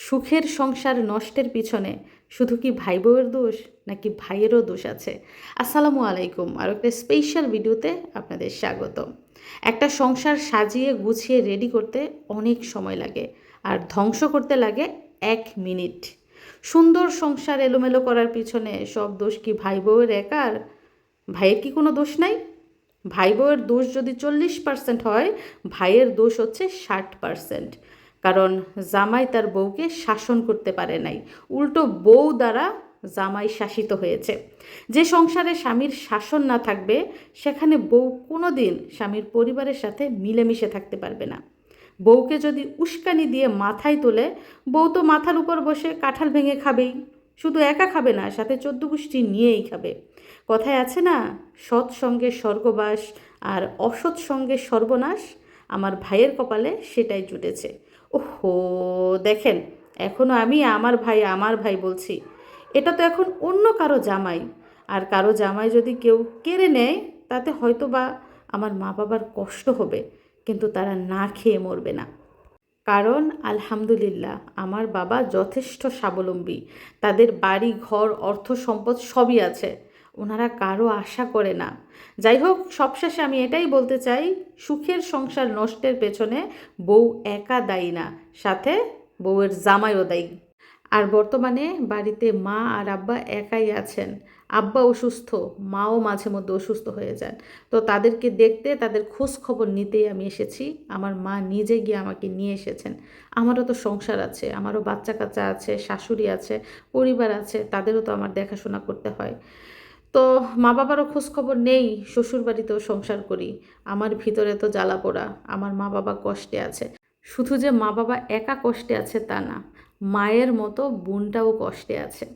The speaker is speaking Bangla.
সুখের সংসার নষ্টের পিছনে শুধু কি ভাই বউয়ের দোষ নাকি ভাইয়েরও দোষ আছে? আসসালামু আলাইকুম, আর একটা স্পেশাল ভিডিওতে আপনাদের স্বাগত। একটা সংসার সাজিয়ে গুছিয়ে রেডি করতে অনেক সময় লাগে, আর ধ্বংস করতে লাগে 1 মিনিট। সুন্দর সংসার এলোমেলো করার পিছনে সব দোষ কি ভাই বউয়ের একার? ভাইয়ের কি কোনো দোষ নাই? ভাই বউয়ের দোষ যদি 40% হয়, ভাইয়ের দোষ হচ্ছে 60%। কারণ জামাই তার বউকে শাসন করতে পারে নাই, উল্টো বউ দ্বারা জামাই শাসিত হয়েছে। যে সংসারে স্বামীর শাসন না থাকবে, সেখানে বউ কোনো দিন স্বামীর পরিবারের সাথে মিলেমিশে থাকতে পারবে না। বউকে যদি উস্কানি দিয়ে মাথায় তোলে, বউ তো মাথার উপর বসে কাঁঠাল ভেঙে খাবেই। শুধু একা খাবে না, সাথে 14 গোষ্ঠী নিয়েই খাবে। কথায় আছে না, সৎ সঙ্গে স্বর্গবাস আর অসৎ সঙ্গে সর্বনাশ। আমার ভাইয়ের কপালে সেটাই জুটেছে। ওহো, দেখেন, এখনও আমি আমার ভাই বলছি। এটা তো এখন অন্য কারো জামাই, আর কারো জামাই যদি কেউ কেড়ে নেয়, তাতে হয়তো বা আমার মা বাবার কষ্ট হবে, কিন্তু তারা না খেয়ে মরবে না। কারণ আলহামদুলিল্লাহ, আমার বাবা যথেষ্ট স্বাবলম্বী। তাদের বাড়ি ঘর অর্থ সম্পদ সবই আছে। ওনারা কারো আশা করে না। যাই হোক, সবশেষে আমি এটাই বলতে চাই, সুখের সংসার নষ্টের পেছনে বউ একা দায়ী না, সাথে বউয়ের জামাইও দায়ী। আর বর্তমানে বাড়িতে মা আর আব্বা একাই আছেন। আব্বা অসুস্থ, মাও মাঝে মধ্যে অসুস্থ হয়ে যান। তো তাদেরকে দেখতে, তাদের খোঁজ খবর নিতেই আমি এসেছি। আমার মা নিজে গিয়ে আমাকে নিয়ে এসেছেন। আমারও তো সংসার আছে, আমারও বাচ্চা কাচ্চা আছে, শাশুড়ি আছে, পরিবার আছে, তাদেরও তো আমার দেখাশোনা করতে হয়। তো মা বাবারও খোঁজ খবর নেই, শ্বশুর বাড়িতেও সংসার করি। আমার ভিতরে তো জ্বালা পোড়া, আমার মা বাবা কষ্টে আছে। শুধু যে মা বাবা একা কষ্টে আছে তা না, মায়ের মতো বোনটাও কষ্টে আছে।